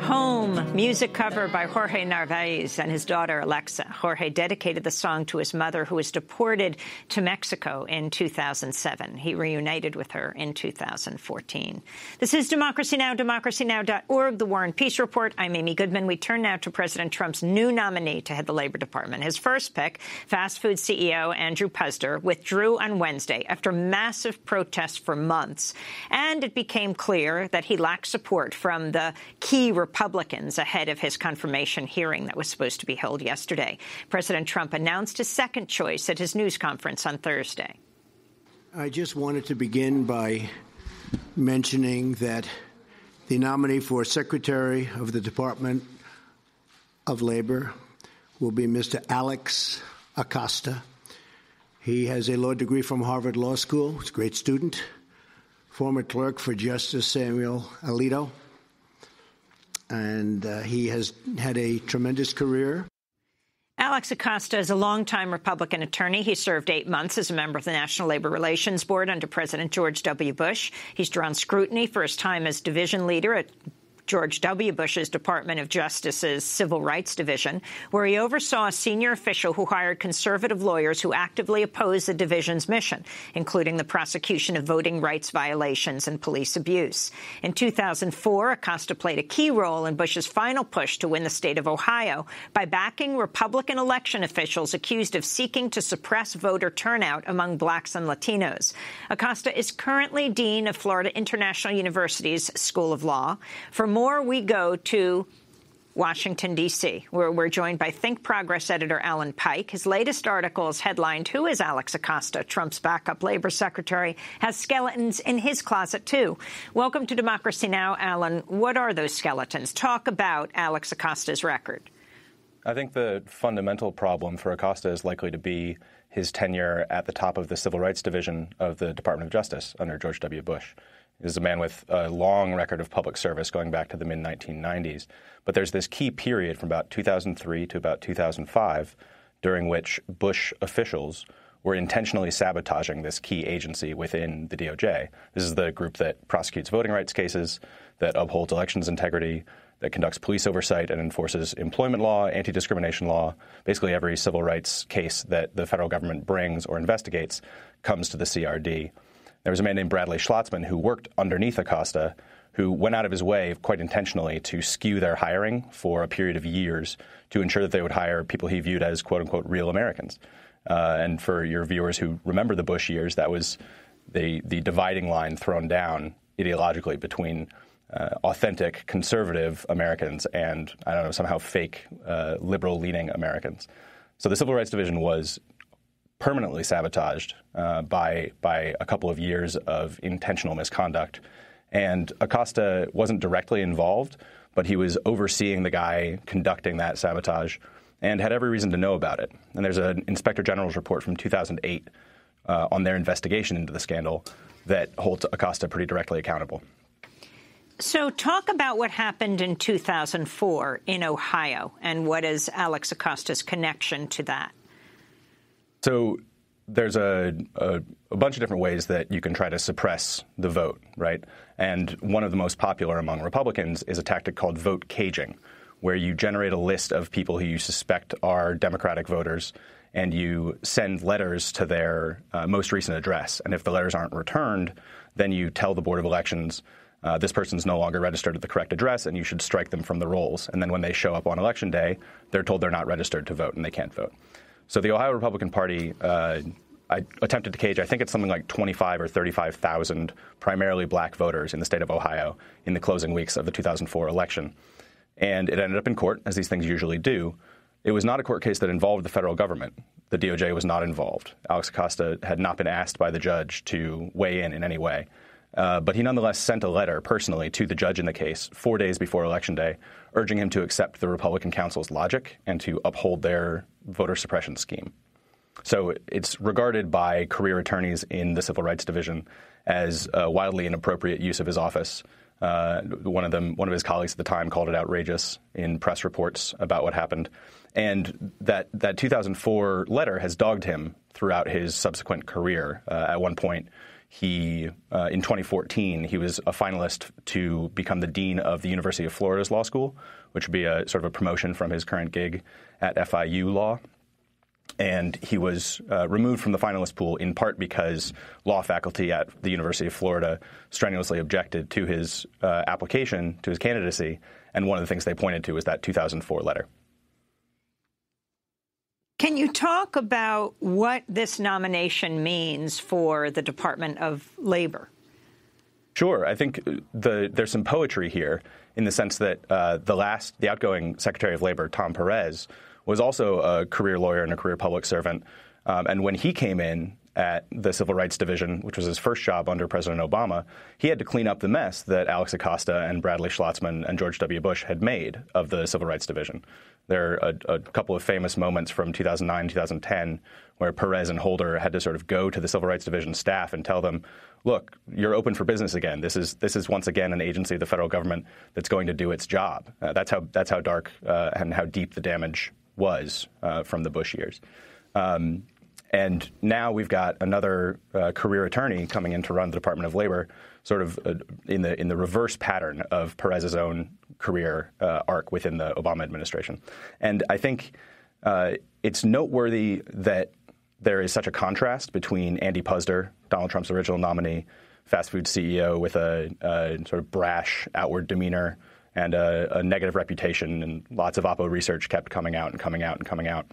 Home, music cover by Jorge Narvaez and his daughter Alexa. Jorge dedicated the song to his mother, who was deported to Mexico in 2007. He reunited with her in 2014. This is Democracy Now!, democracynow.org, The War and Peace Report. I'm Amy Goodman. We turn now to President Trump's new nominee to head the Labor Department. His first pick, fast food CEO Andrew Puzder, withdrew on Wednesday after massive protests for months. And it became clear that he lacked support from the key Republicans ahead of his confirmation hearing that was supposed to be held yesterday. President Trump announced his second choice at his news conference on Thursday. I just wanted to begin by mentioning that the nominee for Secretary of the Department of Labor will be Mr. Alex Acosta. He has a law degree from Harvard Law School. He's a great student, former clerk for Justice Samuel Alito. And he has had a tremendous career. Alex Acosta is a longtime Republican attorney. He served 8 months as a member of the National Labor Relations Board under President George W. Bush. He's drawn scrutiny for his time as division leader at George W. Bush's Department of Justice's Civil Rights Division, where he oversaw a senior official who hired conservative lawyers who actively opposed the division's mission, including the prosecution of voting rights violations and police abuse. In 2004, Acosta played a key role in Bush's final push to win the state of Ohio by backing Republican election officials accused of seeking to suppress voter turnout among blacks and Latinos. Acosta is currently dean of Florida International University's School of Law. For more, we go to Washington, D.C., where we're joined by Think Progress editor Alan Pike. His latest article is headlined, "Who is Alex Acosta? Trump's backup labor secretary has skeletons in his closet, too." Welcome to Democracy Now!, Alan. What are those skeletons? Talk about Alex Acosta's record. I think the fundamental problem for Acosta is likely to be his tenure at the top of the Civil Rights Division of the Department of Justice under George W. Bush. He's a man with a long record of public service going back to the mid-1990s. But there's this key period from about 2003 to about 2005 during which Bush officials were intentionally sabotaging this key agency within the DOJ. This is the group that prosecutes voting rights cases, that upholds elections integrity, that conducts police oversight and enforces employment law, anti-discrimination law. Basically every civil rights case that the federal government brings or investigates comes to the CRD. There was a man named Bradley Schlotzman who worked underneath Acosta, who went out of his way quite intentionally to skew their hiring for a period of years to ensure that they would hire people he viewed as, quote-unquote, real Americans. And for your viewers who remember the Bush years, that was the dividing line thrown down ideologically between authentic conservative Americans and, I don't know, somehow fake liberal-leaning Americans. So the Civil Rights Division was permanently sabotaged by a couple of years of intentional misconduct. And Acosta wasn't directly involved, but he was overseeing the guy conducting that sabotage. and had every reason to know about it. And there's an Inspector General's report from 2008 on their investigation into the scandal that holds Acosta pretty directly accountable. So talk about what happened in 2004 in Ohio, and what is Alex Acosta's connection to that? So there's a bunch of different ways that you can try to suppress the vote, right? And one of the most popular among Republicans is a tactic called vote caging, where you generate a list of people who you suspect are Democratic voters, and you send letters to their most recent address. And if the letters aren't returned, then you tell the Board of Elections, this person's no longer registered at the correct address, and you should strike them from the rolls. And then when they show up on Election Day, they're told they're not registered to vote, and they can't vote. So the Ohio Republican Party I attempted to cage, I think it's something like 25 or 35,000 primarily black voters in the state of Ohio in the closing weeks of the 2004 election. And it ended up in court, as these things usually do. It was not a court case that involved the federal government. The DOJ was not involved. Alex Acosta had not been asked by the judge to weigh in any way. But he nonetheless sent a letter personally to the judge in the case 4 days before Election Day, urging him to accept the Republican counsel's logic and to uphold their voter suppression scheme. So it's regarded by career attorneys in the Civil Rights Division as a wildly inappropriate use of his office. One of his colleagues at the time called it outrageous in press reports about what happened. And that 2004 letter has dogged him throughout his subsequent career. At one point, in 2014, he was a finalist to become the dean of the University of Florida's law school, which would be a sort of a promotion from his current gig at FIU Law. And he was removed from the finalist pool in part because law faculty at the University of Florida strenuously objected to his application, to his candidacy. And one of the things they pointed to was that 2004 letter. Can you talk about what this nomination means for the Department of Labor? Sure. I think there's some poetry here in the sense that the outgoing Secretary of Labor, Tom Perez, was also a career lawyer and a career public servant. And when he came in at the Civil Rights Division, which was his first job under President Obama, he had to clean up the mess that Alex Acosta and Bradley Schlotzman and George W. Bush had made of the Civil Rights Division. There are a couple of famous moments from 2009, 2010, where Perez and Holder had to sort of go to the Civil Rights Division staff and tell them, look, you're open for business again. This is once again an agency of the federal government that's going to do its job. That's how dark and how deep the damage was from the Bush years. And now we've got another career attorney coming in to run the Department of Labor, sort of in the reverse pattern of Perez's own career arc within the Obama administration. And I think it's noteworthy that there is such a contrast between Andy Puzder, Donald Trump's original nominee, fast food CEO with a sort of brash outward demeanor and a negative reputation, and lots of Oppo research kept coming out and coming out and coming out.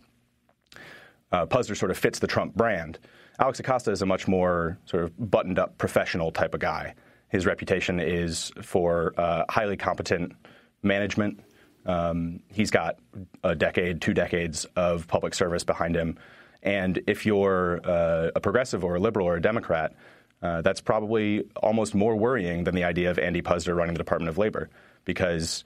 Puzder sort of fits the Trump brand. Alex Acosta is a much more sort of buttoned-up professional type of guy. His reputation is for highly competent management. He's got a decade, 2 decades of public service behind him. And if you're a progressive or a liberal or a Democrat, that's probably almost more worrying than the idea of Andy Puzder running the Department of Labor, because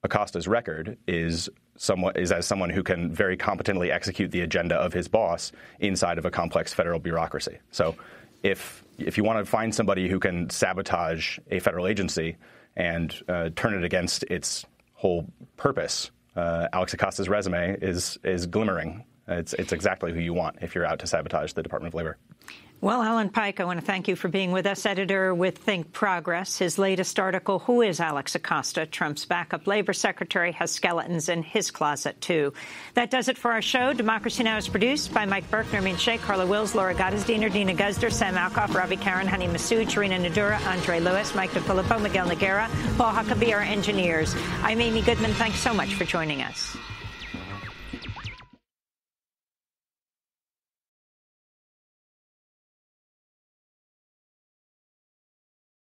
Acosta's record is as someone who can very competently execute the agenda of his boss inside of a complex federal bureaucracy. So if you want to find somebody who can sabotage a federal agency and turn it against its whole purpose, Alex Acosta's resume is glimmering. It's exactly who you want if you're out to sabotage the Department of Labor. Well, Alan Pike, I want to thank you for being with us, editor with Think Progress. His latest article, Who is Alex Acosta? Trump's backup labor secretary has skeletons in his closet, too. That does it for our show. Democracy Now! Is produced by Mike Burke, Nermeen Sheikh, Carla Wills, Laura Gottesdiener, Dina Guzder, Sam Alcoff, Ravi Karan, Hani Massoud, Sharina Nadura, Andre Lewis, Mike DeFilippo, Miguel Noguera, Paul Huckabee, our engineers. I'm Amy Goodman. Thanks so much for joining us.